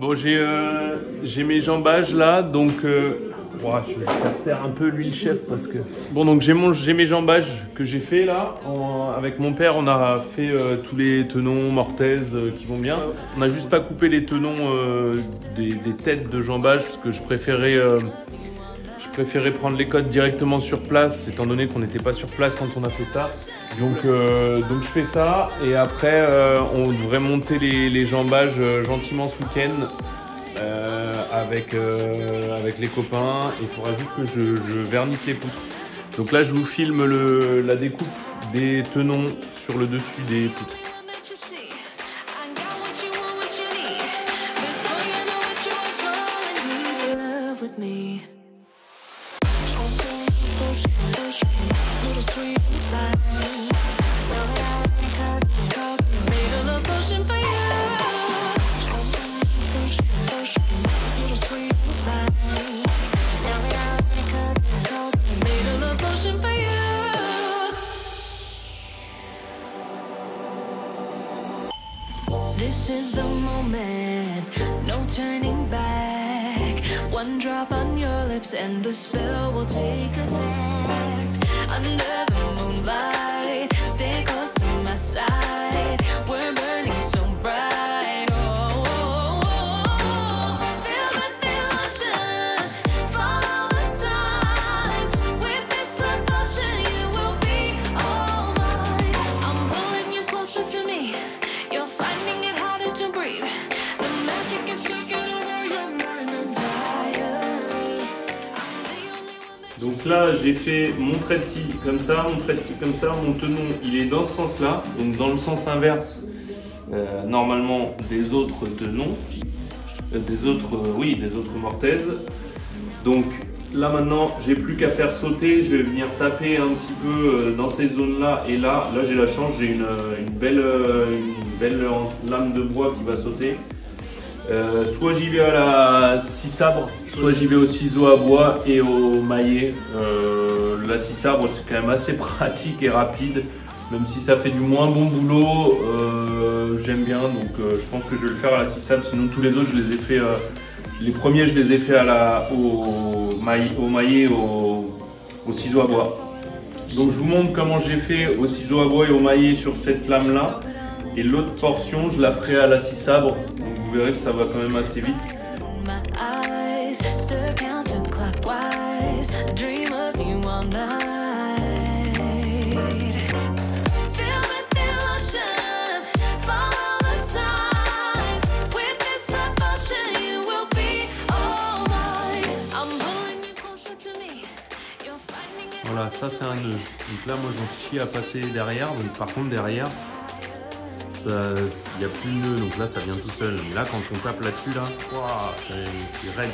Bon, j'ai mes jambages là, donc ouah, je vais faire taire un peu l'huile chef parce que... Bon, donc j'ai mes jambages que j'ai fait là. Avec mon père, on a fait tous les tenons, mortaises qui vont bien. On n'a juste pas coupé les tenons des têtes de jambage parce que je préférais prendre les côtes directement sur place, étant donné qu'on n'était pas sur place quand on a fait ça. Donc je fais ça, et après on devrait monter les jambages gentiment ce week-end avec les copains. Il faudra juste que je vernisse les poutres. Donc là, je vous filme la découpe des tenons sur le dessus des poutres. This is the moment, no turning back. One drop on your lips and the spell will take effect. Under the moonlight, stay close to my side. We're burning so bright. Oh, oh, oh. Feel the devotion, follow the signs. With this devotion, you will be all mine. I'm pulling you closer to me. You're finding it harder to breathe. The magic is taking over your mind entirely. Donc là, j'ai fait mon trait de scie comme ça, mon trait de scie comme ça. Mon tenon, il est dans ce sens-là, donc dans le sens inverse normalement des autres tenons, des autres mortaises. Donc là maintenant, j'ai plus qu'à faire sauter. Je vais venir taper un petit peu dans ces zones-là, et là j'ai la chance, j'ai une belle lame de bois qui va sauter. Soit j'y vais à la scie sabre, soit j'y vais au ciseau à bois et au maillet. La scie sabre, c'est quand même assez pratique et rapide, même si ça fait du moins bon boulot. J'aime bien, donc je pense que je vais le faire à la scie sabre. Sinon tous les autres, je les ai fait, les premiers je les ai fait au maillet, au ciseau à bois. Donc je vous montre comment j'ai fait au ciseau à bois et au maillet sur cette lame là, et l'autre portion je la ferai à la scie sabre. Donc vous verrez que ça va quand même assez vite. Voilà, ça c'est un nœud. Donc là, moi j'en chie à passer derrière. Donc par contre, derrière, il n'y a plus de nœud. Donc là, ça vient tout seul. Mais là, quand on tape là-dessus, là, wow, c'est raide.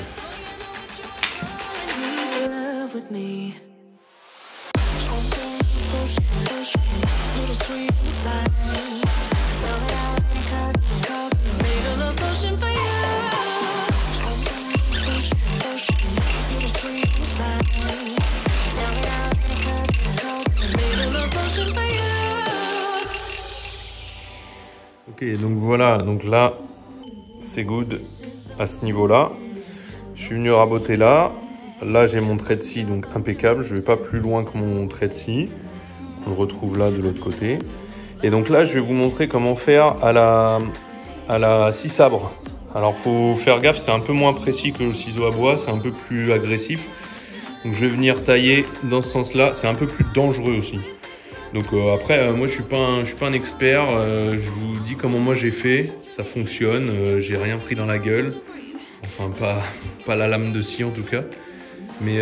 Ok, donc voilà, donc là c'est good à ce niveau-là. Je suis venu raboter là. Là j'ai mon trait de scie, donc impeccable. Je vais pas plus loin que mon trait de scie. On le retrouve là de l'autre côté. Et donc là je vais vous montrer comment faire à la scie sabre. Alors faut faire gaffe, c'est un peu moins précis que le ciseau à bois, c'est un peu plus agressif. Donc je vais venir tailler dans ce sens-là. C'est un peu plus dangereux aussi. Donc après, moi je suis pas un expert, je vous dis comment moi j'ai fait, ça fonctionne, j'ai rien pris dans la gueule, enfin pas la lame de scie en tout cas, mais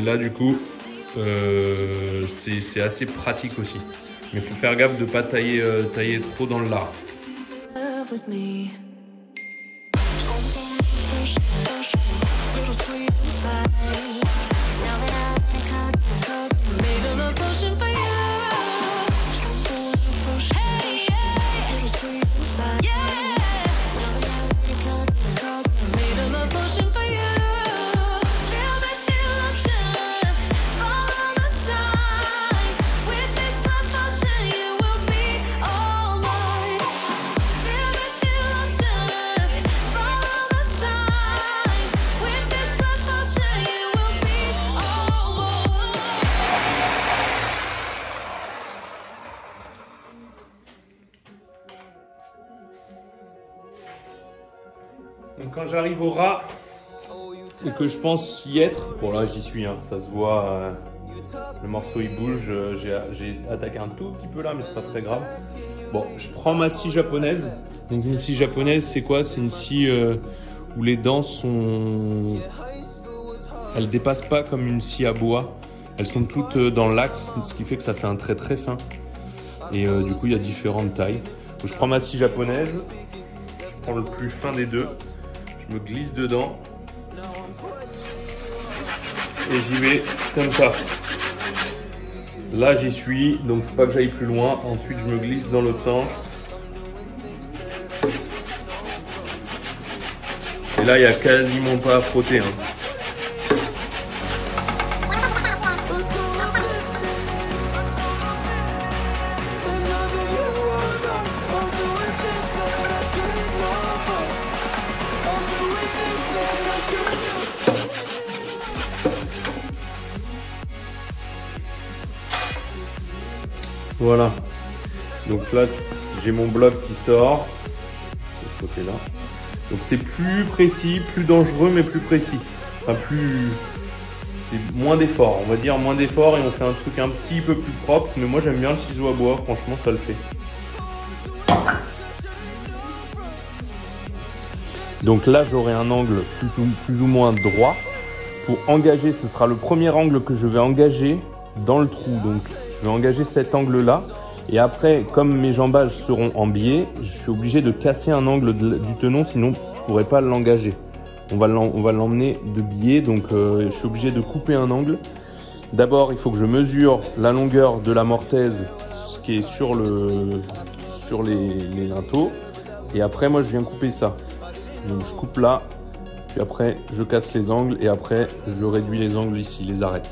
là du coup c'est assez pratique aussi, mais il faut faire gaffe de ne pas tailler trop dans le lard. Feel the devotion, quand j'arrive au ras et que je pense y être, bon là j'y suis, hein, ça se voit, le morceau il bouge, j'ai attaqué un tout petit peu là, mais c'est pas très grave. Bon, je prends ma scie japonaise. Donc une scie japonaise, c'est quoi? C'est une scie où les dents sont... Elles dépassent pas comme une scie à bois. Elles sont toutes dans l'axe, ce qui fait que ça fait un trait très fin. Et du coup, il y a différentes tailles. Donc, je prends ma scie japonaise, je prends le plus fin des deux, je me glisse dedans et j'y vais comme ça. Là, j'y suis, donc faut pas que j'aille plus loin. Ensuite, je me glisse dans l'autre sens. Et là, il n'y a quasiment pas à frotter, hein. Voilà, donc là j'ai mon bloc qui sort de ce côté là, donc c'est plus précis, plus dangereux mais plus précis, enfin c'est moins d'effort, on va dire moins d'effort, et on fait un truc un petit peu plus propre, mais moi j'aime bien le ciseau à bois, franchement ça le fait. Donc là j'aurai un angle plus ou moins droit. Pour engager, ce sera le premier angle que je vais engager dans le trou, donc je vais engager cet angle là, et après comme mes jambages seront en biais, je suis obligé de casser un angle du tenon, sinon je pourrais pas l'engager. On va l'emmener de biais, donc je suis obligé de couper un angle. D'abord il faut que je mesure la longueur de la mortaise, ce qui est sur les linteaux, et après moi je viens couper ça. Donc je coupe là, puis après je casse les angles, et après je réduis les angles ici, les arêtes.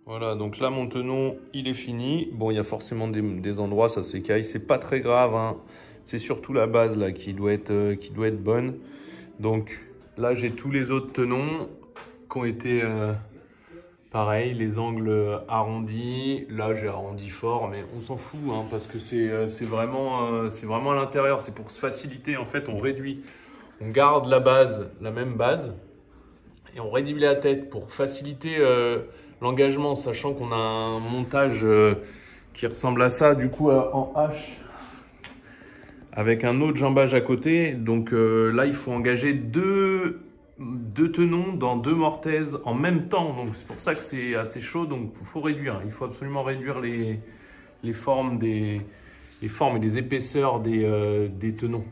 Voilà, donc là mon tenon il est fini. Bon, il y a forcément des endroits ça s'écaille, c'est pas très grave, hein. C'est surtout la base là qui doit être bonne. Donc là j'ai tous les autres tenons qui ont été pareil, les angles arrondis. Là j'ai arrondi fort, mais on s'en fout, hein, parce que c'est vraiment à l'intérieur. C'est pour se faciliter, en fait on réduit, on garde la base, la même base, et on réduit la tête pour faciliter l'engagement, sachant qu'on a un montage qui ressemble à ça, du coup en H, avec un autre jambage à côté. Donc là, il faut engager deux tenons dans deux mortaises en même temps. Donc c'est pour ça que c'est assez chaud. Donc il faut réduire. Il faut absolument réduire les formes et les épaisseurs des tenons.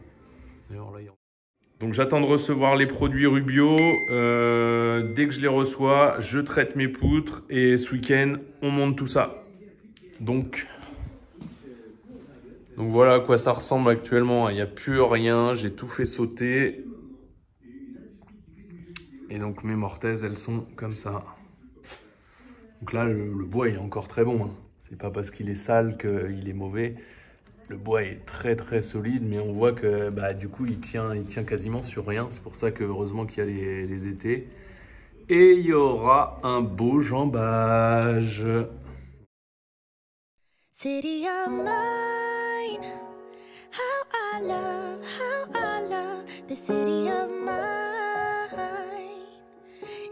Donc j'attends de recevoir les produits Rubio. Dès que je les reçois, je traite mes poutres et ce week-end, on monte tout ça. Donc voilà à quoi ça ressemble actuellement. Il n'y a plus rien, j'ai tout fait sauter. Et donc mes mortaises, elles sont comme ça. Donc là, le bois est encore très bon, hein. C'est pas parce qu'il est sale qu'il est mauvais. Le bois est très très solide, mais on voit que du coup il tient quasiment sur rien. C'est pour ça que heureusement qu'il y a les étés. Et il y aura un beau jambage. City of mine, how I love the city of mine.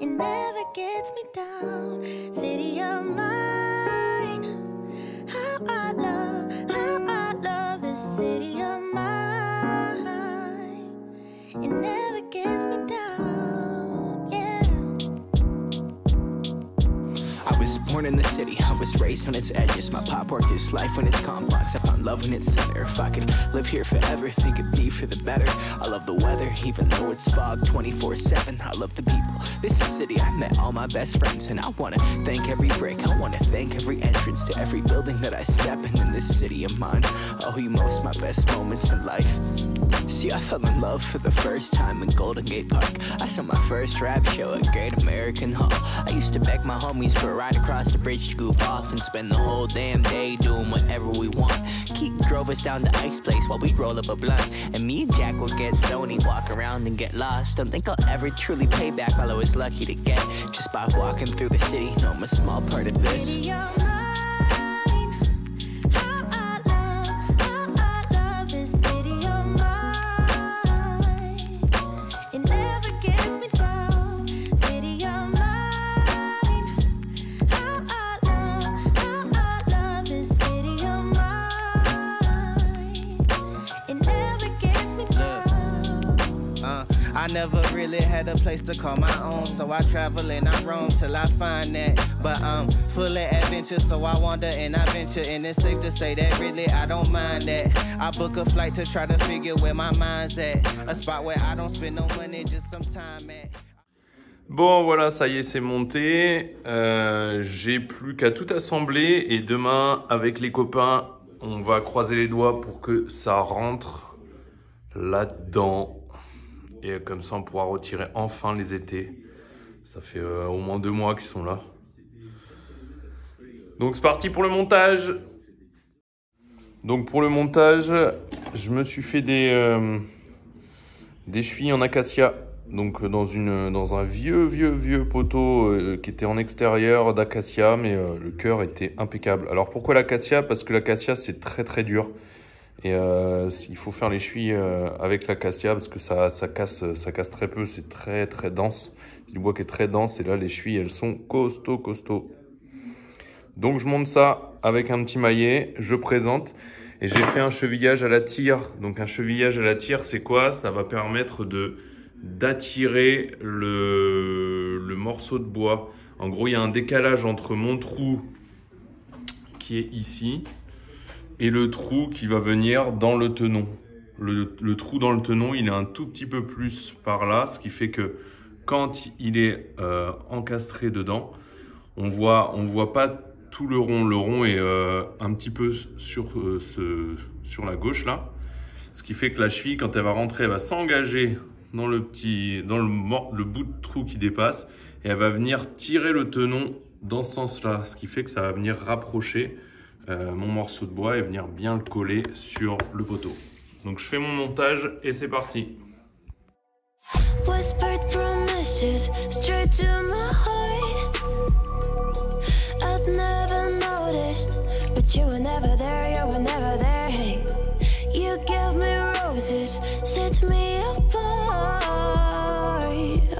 It never gets me down. City of mine, how I love the city of mine. It never gets me down, yeah. I was born in the city, I was raised on its edges. My pop worked his life when it's complex. I found love in its center. If I could live here forever, think it'd be for the better. I love the weather, even though it's fog 24/7. I love the people, this is city. I met all my best friends, and I wanna thank every break. I wanna thank every entrance to every building that I step in this city of mine. I owe you most my best moments in life. See, I fell in love for the first time in Golden Gate Park. I saw my first rap show at Great American Hall. I used to beg my homies for a ride across the bridge to goof off and spend the whole damn day doing whatever we want. Keith drove us down to Ike's place while we'd roll up a blunt, and me and Jack would get stoned, walk around and get lost. Don't think I'll ever truly pay back all I was lucky to get just by walking through the city. No, I'm a small part of this. I never really had a place to call my own, so I travel and I roam till I find that. But I'm full of adventure, so I wander and I venture, and it's safe to say that really I don't mind that. I book a flight to try to figure where my mind's at, a spot where I don't spend no money, just some time at. Bon voilà, ça y est, c'est monté. J'ai plus qu'à tout assembler et demain avec les copains, on va croiser les doigts pour que ça rentre là-dedans. Et comme ça, on pourra retirer enfin les étés. Ça fait au moins 2 mois qu'ils sont là. Donc c'est parti pour le montage. Donc pour le montage, je me suis fait des chevilles en acacia. Donc dans un vieux poteau qui était en extérieur d'acacia, mais le cœur était impeccable. Alors pourquoi l'acacia? Parce que l'acacia c'est très dur. Et il faut faire les chevilles avec l'acacia parce que ça casse très peu, c'est très dense. C'est du bois qui est très dense et là les chevilles elles sont costauds. Donc je monte ça avec un petit maillet, je présente et j'ai fait un chevillage à la tire. Donc un chevillage à la tire c'est quoi? Ça va permettre d'attirer le morceau de bois. En gros il y a un décalage entre mon trou qui est ici et le trou qui va venir dans le tenon. Le trou dans le tenon, il est un tout petit peu plus par là, ce qui fait que quand il est encastré dedans, on voit pas tout le rond. Le rond est un petit peu sur la gauche là, ce qui fait que la cheville, quand elle va rentrer, elle va s'engager dans le bout de trou qui dépasse et elle va venir tirer le tenon dans ce sens-là, ce qui fait que ça va venir rapprocher mon morceau de bois et venir bien le coller sur le poteau. Donc je fais mon montage et c'est parti. Whispered promises straight to my heart. I'd never noticed, but you were never there, you were never there. Hey, you gave me roses, set me apart.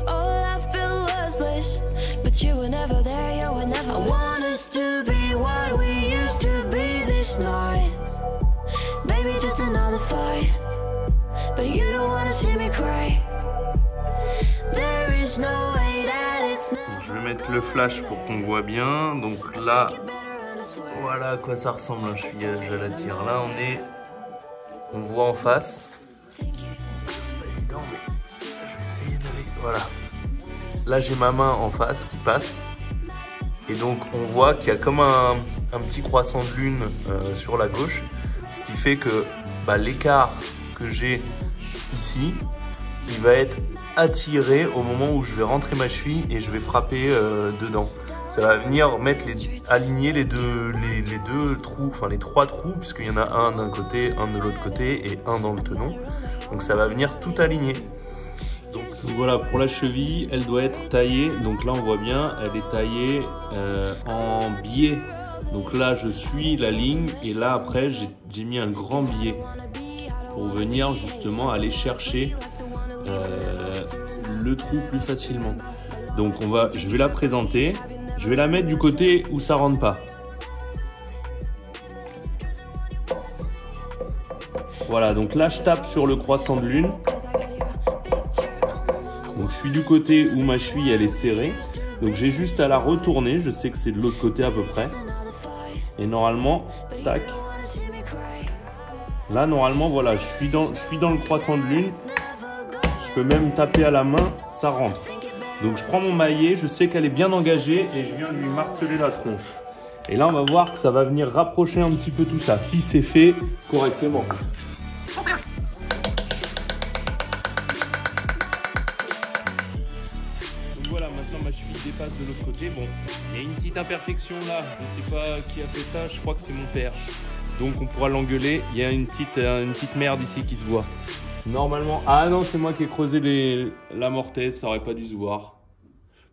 All I feel was bliss, but you were never there, you were never. I want us to be what we used to be this night. Baby, just another fight, but you don't wanna see me cry. There is no way that it's not. Je vais mettre le flash pour qu'on voit bien. Donc là, voilà à quoi ça ressemble un chevillage à la tire. Là, on voit en face. C'est pas évident, mais je vais essayer d'aller. Voilà. Là, j'ai ma main en face qui passe. Et donc, on voit qu'il y a comme un petit croissant de lune sur la gauche. Ce qui fait que l'écart que j'ai ici, il va être attiré au moment où je vais rentrer ma cheville et je vais frapper dedans. Ça va venir aligner les deux trous, enfin les 3 trous, puisqu'il y en a un d'un côté, un de l'autre côté et un dans le tenon. Donc ça va venir tout aligner. Donc voilà, pour la cheville, elle doit être taillée. Donc là, on voit bien, elle est taillée en biais. Donc là, je suis la ligne et là, après, j'ai mis un grand biais pour venir justement aller chercher le trou plus facilement. Donc je vais la présenter. Je vais la mettre du côté où ça rentre pas. Voilà, donc là, je tape sur le croissant de lune. suis du côté où ma cheville elle est serrée. Donc j'ai juste à la retourner. Je sais que c'est de l'autre côté à peu près. Et normalement, tac. Là, normalement, voilà, je suis dans le croissant de lune. Je peux même taper à la main, ça rentre. Donc je prends mon maillet, je sais qu'elle est bien engagée et je viens lui marteler la tronche. Et là, on va voir que ça va venir rapprocher un petit peu tout ça, si c'est fait correctement. Donc voilà, maintenant ma cheville dépasse de l'autre côté. Bon, il y a une petite imperfection là, je ne sais pas qui a fait ça, je crois que c'est mon père. Donc on pourra l'engueuler, il y a une petite merde ici qui se voit. Normalement, ah non, c'est moi qui ai creusé la mortaise, ça aurait pas dû se voir.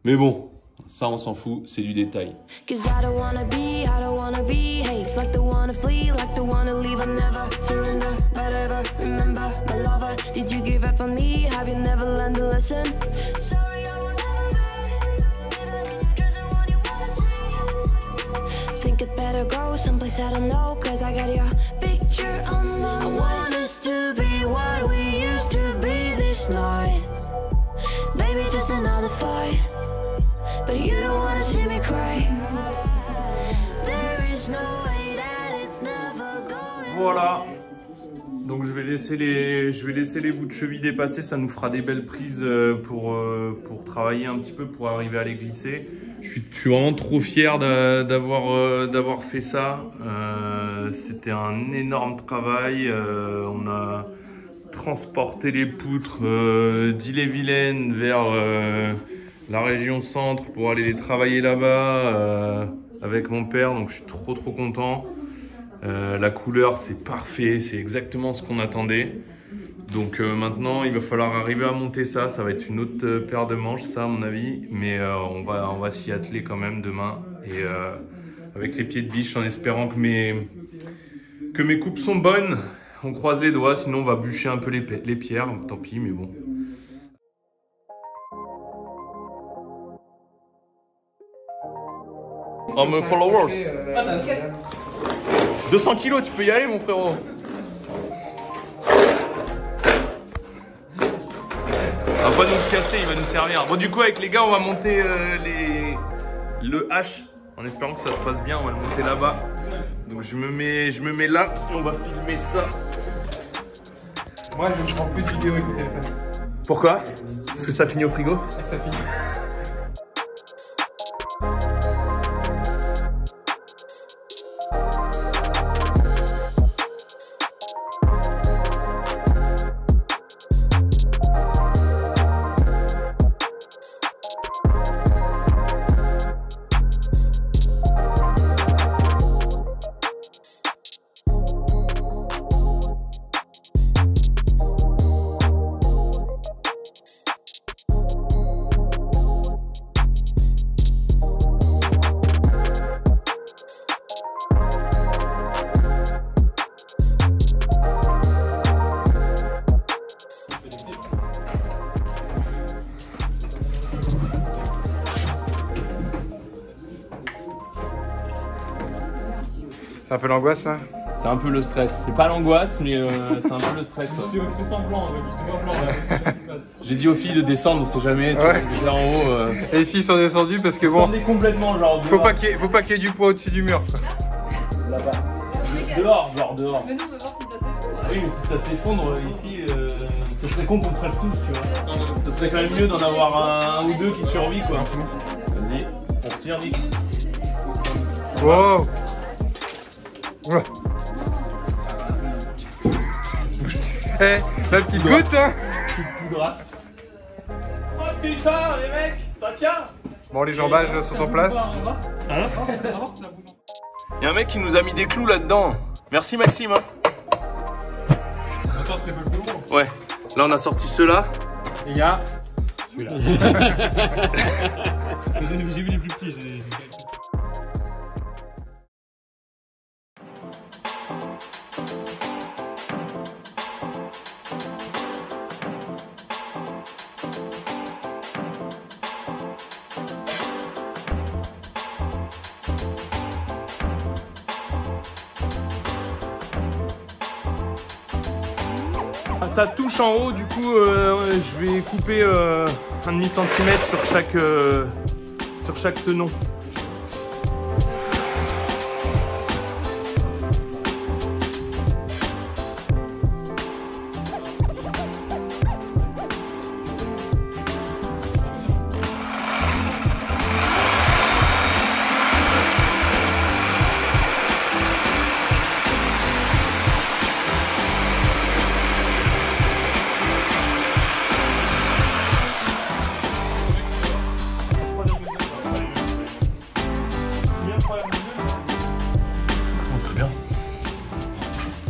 Mais bon, ça on s'en fout, c'est du détail. Cause I don't wanna behave like the wanna flee, like the wanna leave. I never surrender, but ever remember my lover. Did you give up on me? Have you never learned a lesson? Sorry, I was you're the one you wanna see. Think I'd better go someplace I don't know, cause I got your picture on my wall. I want us to be what we used to be this night. Maybe just another fight, but you don't wanna see me cry. There is no way that it's never going. Voilà. Donc je vais laisser les bouts de cheville dépasser, ça nous fera des belles prises pour travailler un petit peu, pour arriver à les glisser. Je suis vraiment trop fier d'avoir fait ça. C'était un énorme travail. On a transporté les poutres d'Ille-et-Vilaine vers la région centre pour aller les travailler là-bas avec mon père. Donc je suis trop content. La couleur c'est parfait, c'est exactement ce qu'on attendait. Donc maintenant il va falloir arriver à monter ça, ça va être une autre paire de manches ça à mon avis, mais on va s'y atteler quand même demain et avec les pieds de biche en espérant que mes coupes sont bonnes. On croise les doigts, sinon on va bûcher un peu les pierres, tant pis mais bon. Mes followers. 200 kilos, tu peux y aller mon frérot. On va pas nous casser, il va nous servir. Bon du coup avec les gars on va monter le H en espérant que ça se passe bien, on va le monter là-bas. Donc je me mets là et on va filmer ça. Moi je ne prends plus de vidéo avec le téléphone. Pourquoi? Parce que ça finit au frigo? Ça finit. C'est un peu l'angoisse là? C'est un peu le stress. C'est pas l'angoisse, mais c'est un peu le stress. Je te sens blanc, je te vois blanc. J'ai dit aux filles de descendre, on sait jamais. Ouais. Déjà en haut. Et les filles sont descendues parce que bon. Descendez complètement, genre. Faut pas qu'il y ait du poids au-dessus du mur. Là-bas. Dehors, genre dehors. Mais nous, on va voir si ça s'effondre. Oui, mais si ça s'effondre ici, ça serait con qu'on prenne tous, tu vois. Ça serait quand même mieux d'en avoir un ou deux qui survivent, quoi. Vas-y, on retire vite. Wow! Ouais. Eh, la petite goutte, hein? Petite poudrasse. Oh putain, les mecs, ça tient! Bon, les jambages sont en place. Hein? Il y a un mec qui nous a mis des clous là-dedans. Merci Maxime. Hein. Ouais, là on a sorti ceux-là. Et il y a celui-là. J'ai vu les plus petits. Ça touche en haut, du coup je vais couper 1,5 cm sur chaque tenon.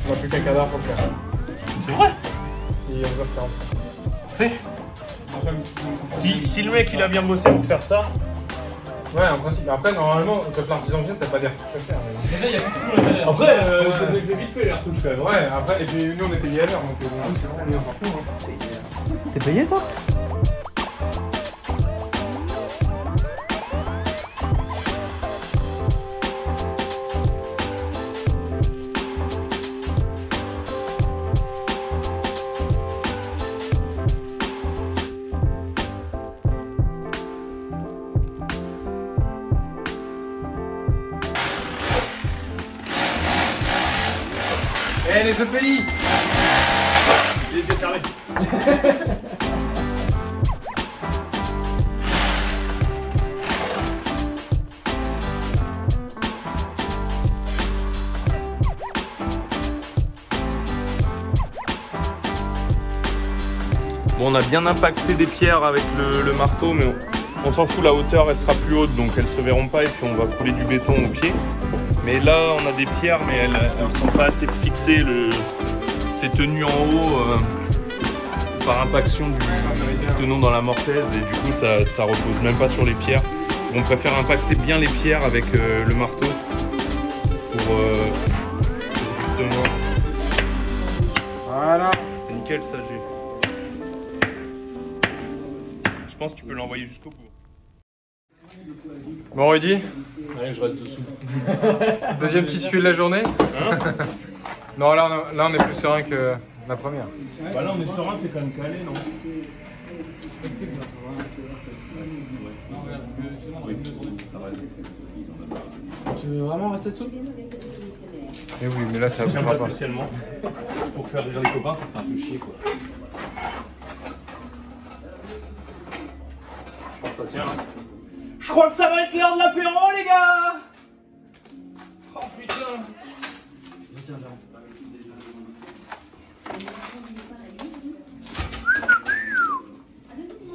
On va plus qu'un quart d'heure pour le faire. C'est vrai? Et 11h45. Fait. Si le mec il a bien bossé pour faire ça. Ouais, en principe. Après, normalement, quand l'artisan vient, t'as pas des retouches à faire. Mais... Déjà, il y a plus de après, ça s'est fait vite fait les retouches quand même. Ouais, après, et puis nous on est payé à l'heure, donc bon, c'est vrai, on s'en fout. Hein. T'es payé toi? Eh les EPI! Les yeux fermés. Bon, on a bien impacté des pierres avec le marteau, mais on s'en fout, la hauteur elle sera plus haute donc elles se verront pas et puis on va couler du béton au pied. Mais là on a des pierres mais elles sont pas assez fixées, c'est tenu en haut par impaction du tenon dans la mortaise et du coup ça repose même pas sur les pierres. On préfère impacter bien les pierres avec le marteau pour justement... Voilà. C'est nickel ça, j'ai... Je pense que tu peux l'envoyer jusqu'au bout. Bon Rudy, Allez, je reste dessous. deuxième petite tuile de la journée. Hein? Non, là on est plus serein que la première. Bah là on est serein, c'est quand même calé, non? Tu veux vraiment rester dessous? Mais oui, mais là ça Je tiens bougera pas pas. spécialement. Pour faire rire les copains, ça fait un peu chier quoi. Ça tient. Je crois que ça va être l'heure de l'apéro les gars. Oh putain.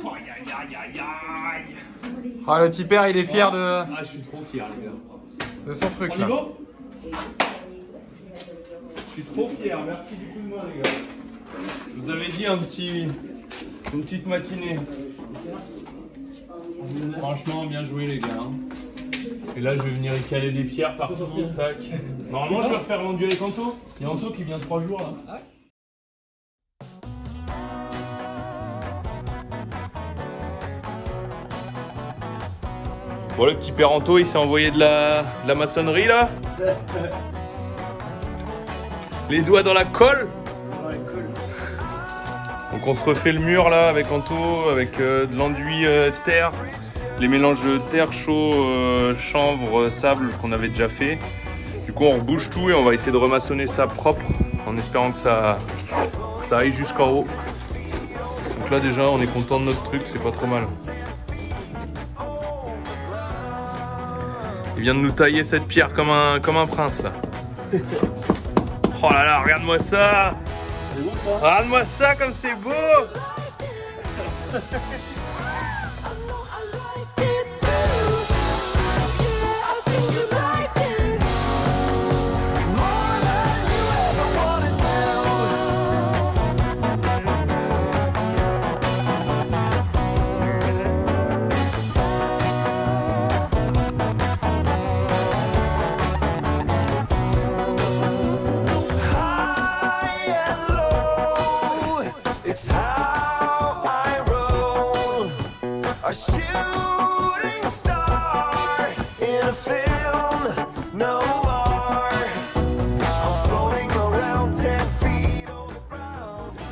Aïe aïe aïe aïe aïe. Ah le petit père il est fier de Ah je suis trop fier les gars. son truc On y là. va? Je suis trop fier, merci du coup de moi les gars. Je vous avais dit une petite matinée. Franchement bien joué les gars. Et là je vais venir y caler des pierres partout, tac. Normalement je vais refaire l'enduit avec Anto. Il y a Anto qui vient 3 jours là. Bon le petit père Anto il s'est envoyé de la maçonnerie là. Les doigts dans la colle. Donc on se refait le mur là avec Anto, avec de l'enduit terre, les mélanges de terre chaud, chanvre, sable qu'on avait déjà fait. Du coup on rebouge tout et on va essayer de remaçonner ça propre en espérant que ça aille jusqu'en haut. Donc là déjà on est content de notre truc, c'est pas trop mal. Il vient de nous tailler cette pierre comme un prince là. Oh là là, regarde-moi ça! Regarde-moi ça comme c'est beau!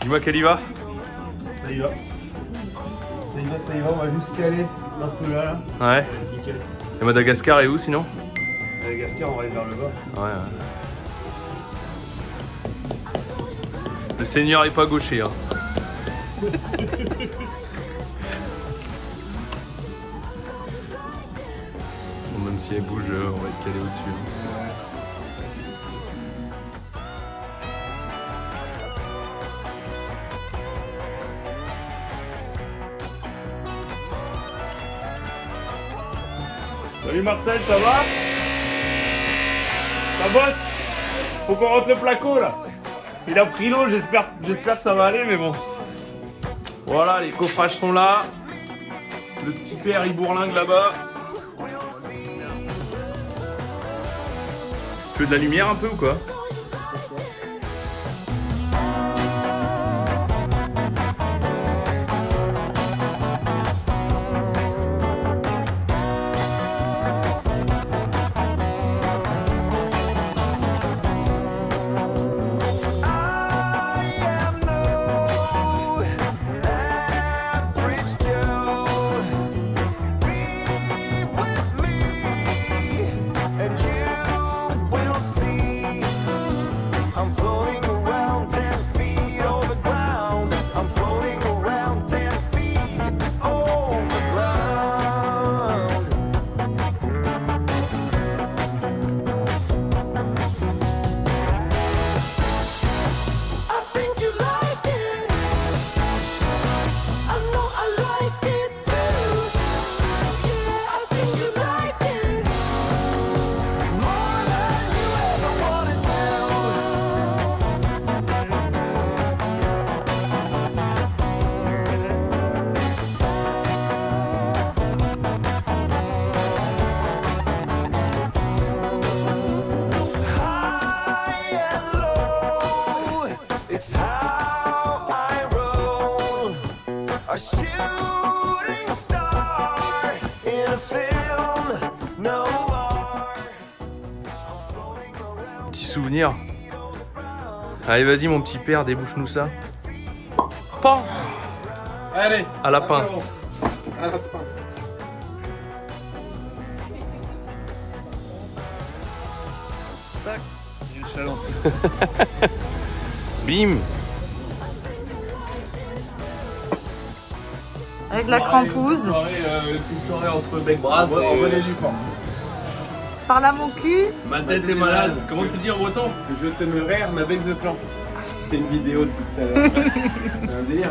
Dis-moi qu'elle y va. Ça y va. Ça y va, ça y va, on va juste caler un peu là. Ouais. Nickel. Et Madagascar est où sinon? Madagascar, on va aller vers le bas. Ouais. Le Seigneur est pas gaucher. Hein. Même si elle bouge, on va être calé au-dessus. Salut Marcel, ça va? Ça bosse? Faut qu'on rentre le placo là. Il a pris l'eau, j'espère que ça va aller, mais bon. Voilà, les coffrages sont là. Le petit père il bourlingue là-bas. Tu veux de la lumière un peu ou quoi? Petit souvenir. Allez, vas-y, mon petit père, débouche-nous ça. Pan. Allez. À la pince. À la pince. Tac. Une chalence. Bim. Avec la crampouse. Petite soirée entre bec bras. On va aller du fort. Par là mon cul. Ma tête est malade. Comment tu dis en breton? Je te me rire ma bec de plan. C'est une vidéo de tout à l'heure. C'est un délire.